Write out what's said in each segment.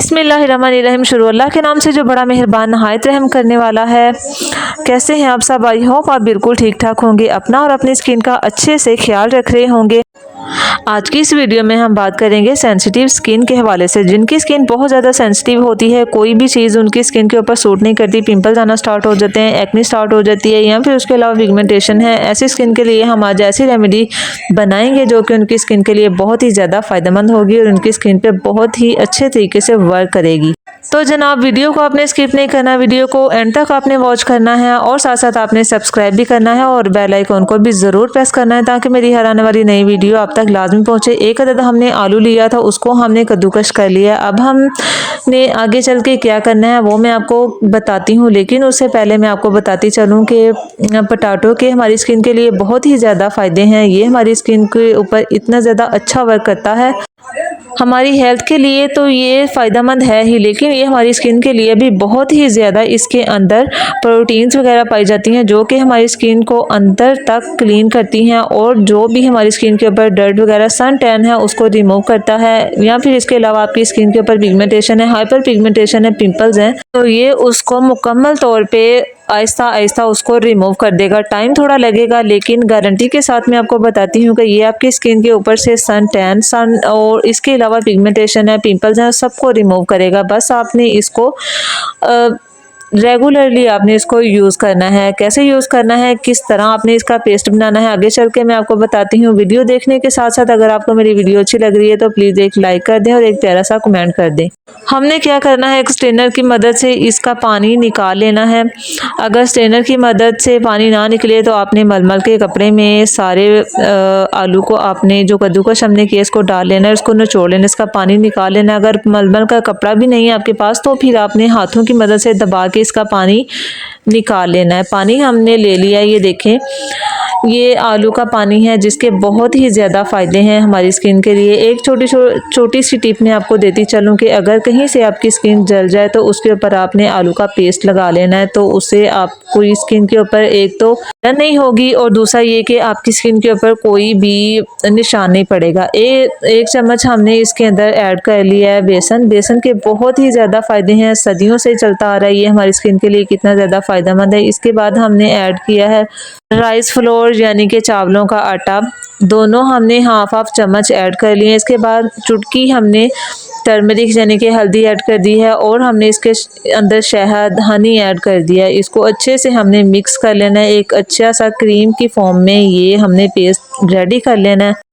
बिस्मिल्लाहिर्रहमानिर्रहीम। शुरू अल्लाह के नाम से जो बड़ा मेहरबान नहायत रहम करने वाला है। कैसे हैं आप सब? आई होप आप बिल्कुल ठीक ठाक होंगे, अपना और अपनी स्किन का अच्छे से ख्याल रख रहे होंगे। आज की इस वीडियो में हम बात करेंगे सेंसिटिव स्किन के हवाले से। जिनकी स्किन बहुत ज़्यादा सेंसिटिव होती है, कोई भी चीज़ उनकी स्किन के ऊपर सूट नहीं करती, पिंपल्स आना स्टार्ट हो जाते हैं, एक्ने स्टार्ट हो जाती है, या फिर उसके अलावा पिगमेंटेशन है, ऐसी स्किन के लिए हम आज ऐसी रेमेडी बनाएंगे जो कि उनकी स्किन के लिए बहुत ही ज़्यादा फ़ायदेमंद होगी और उनकी स्किन पे बहुत ही अच्छे तरीके से वर्क करेगी। तो जनाब, वीडियो को आपने स्किप नहीं करना, वीडियो को एंड तक आपने वॉच करना है और साथ साथ आपने सब्सक्राइब भी करना है और बेल आइकन को भी ज़रूर प्रेस करना है ताकि मेरी हर आने वाली नई वीडियो आप तक लाजमी पहुंचे। एक अदद हमने आलू लिया था, उसको हमने कद्दूकश कर लिया। अब हमने आगे चल के क्या करना है वो मैं आपको बताती हूँ, लेकिन उससे पहले मैं आपको बताती चलूँ कि पोटैटो के हमारी स्किन के लिए बहुत ही ज़्यादा फ़ायदे हैं। ये हमारी स्किन के ऊपर इतना ज़्यादा अच्छा वर्क करता है, हमारी हेल्थ के लिए तो ये फ़ायदेमंद है ही, लेकिन ये हमारी स्किन के लिए भी बहुत ही ज़्यादा इसके अंदर प्रोटीन्स वगैरह पाई जाती हैं जो कि हमारी स्किन को अंदर तक क्लीन करती हैं और जो भी हमारी स्किन के ऊपर डर्ट वगैरह, सन टैन है, उसको रिमूव करता है। या फिर इसके अलावा आपकी स्किन के ऊपर पिगमेंटेशन है, हाइपर पिगमेंटेशन है, पिंपल्स हैं, तो ये उसको मुकम्मल तौर पर आहिस्ता आहिस्ता उसको रिमूव कर देगा। टाइम थोड़ा लगेगा, लेकिन गारंटी के साथ मैं आपको बताती हूँ कि ये आपकी स्किन के ऊपर से सन टैन और इसके अलावा पिगमेंटेशन है, पिंपल्स हैं, सबको रिमूव करेगा। बस आपने इसको रेगुलरली आपने इसको यूज़ करना है। कैसे यूज़ करना है, किस तरह आपने इसका पेस्ट बनाना है, आगे चल के मैं आपको बताती हूँ। वीडियो देखने के साथ साथ अगर आपको मेरी वीडियो अच्छी लग रही है तो प्लीज़ एक लाइक कर दें और एक प्यारा सा कमेंट कर दें। हमने क्या करना है, एक स्ट्रेनर की मदद से इसका पानी निकाल लेना है। अगर स्ट्रेनर की मदद से पानी ना निकले तो आपने मलमल के कपड़े में सारे आलू को आपने जो कद्दूकस हमने किया इसको डाल लेना है, उसको निचोड़ लेना, इसका पानी निकाल लेना। अगर मलमल का कपड़ा भी नहीं है आपके पास तो फिर आपने हाथों की मदद से दबा के इसका पानी निकाल लेना है। पानी हमने ले लिया, ये देखें, ये आलू का पानी है जिसके बहुत ही ज़्यादा फ़ायदे हैं हमारी स्किन के लिए। एक छोटी सी टिप मैं आपको देती चलूँ कि अगर कहीं से आपकी स्किन जल जाए तो उसके ऊपर आपने आलू का पेस्ट लगा लेना है, तो उससे आपको स्किन के ऊपर एक तो जलन नहीं होगी और दूसरा ये कि आपकी स्किन के ऊपर कोई भी निशान नहीं पड़ेगा। एक चम्मच हमने इसके अंदर ऐड कर लिया है बेसन। बेसन के बहुत ही ज़्यादा फ़ायदे हैं, सदियों से चलता आ रहा है ये हमारी स्किन के लिए कितना ज़्यादा फ़ायदेमंद है। इसके बाद हमने ऐड किया है राइस फ्लोर यानी कि चावलों का आटा, दोनों हमने हाफ चम्मच ऐड कर लिए। इसके बाद चुटकी हमने टर्मरिक यानी कि हल्दी ऐड कर दी है और हमने इसके अंदर शहद, हनी ऐड कर दिया है। इसको अच्छे से हमने मिक्स कर लेना है, एक अच्छा सा क्रीम की फॉर्म में ये हमने पेस्ट रेडी कर लेना है।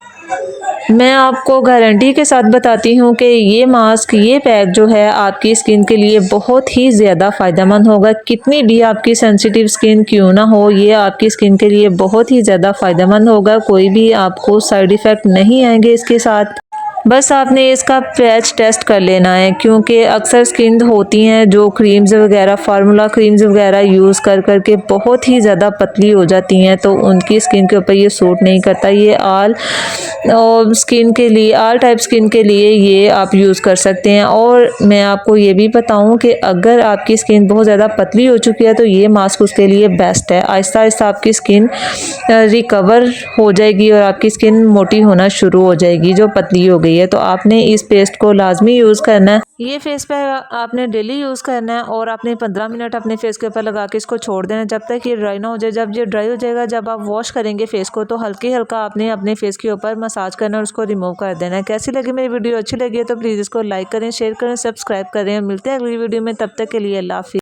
मैं आपको गारंटी के साथ बताती हूँ कि ये मास्क, ये पैक जो है आपकी स्किन के लिए बहुत ही ज़्यादा फ़ायदेमंद होगा। कितनी भी आपकी सेंसिटिव स्किन क्यों ना हो, ये आपकी स्किन के लिए बहुत ही ज़्यादा फ़ायदेमंद होगा। कोई भी आपको साइड इफ़ेक्ट नहीं आएंगे इसके साथ। बस आपने इसका पैच टेस्ट कर लेना है, क्योंकि अक्सर स्किन होती हैं जो क्रीम्स वगैरह, फार्मूला क्रीम्स वगैरह यूज़ कर करके बहुत ही ज़्यादा पतली हो जाती हैं, तो उनकी स्किन के ऊपर ये सूट नहीं करता। ये ऑल स्किन के लिए, ऑल टाइप स्किन के लिए ये आप यूज़ कर सकते हैं। और मैं आपको ये भी बताऊं कि अगर आपकी स्किन बहुत ज़्यादा पतली हो चुकी है तो ये मास्क उसके लिए बेस्ट है। आहिस्ता आहिस्ता आपकी स्किन रिकवर हो जाएगी और आपकी स्किन मोटी होना शुरू हो जाएगी जो पतली हो गई है। तो आपने इस पेस्ट को लाजमी यूज़ करना है। ये फेस पे आपने डेली यूज़ करना है और आपने 15 मिनट अपने फेस के ऊपर लगा के इसको छोड़ देना जब तक ये ड्राई ना हो जाए। जब ये ड्राई हो जाएगा, जब आप वॉश करेंगे फेस को, तो हल्की हल्का आपने अपने फेस के ऊपर मसाज करना और उसको रिमूव कर देना है। कैसी लगी मेरी वीडियो? अच्छी लगी है तो प्लीज़ इसको लाइक करें, शेयर करें, सब्सक्राइब करें। मिलते हैं अगली वीडियो में, तब तक के लिए अल्लाह हाफिज़।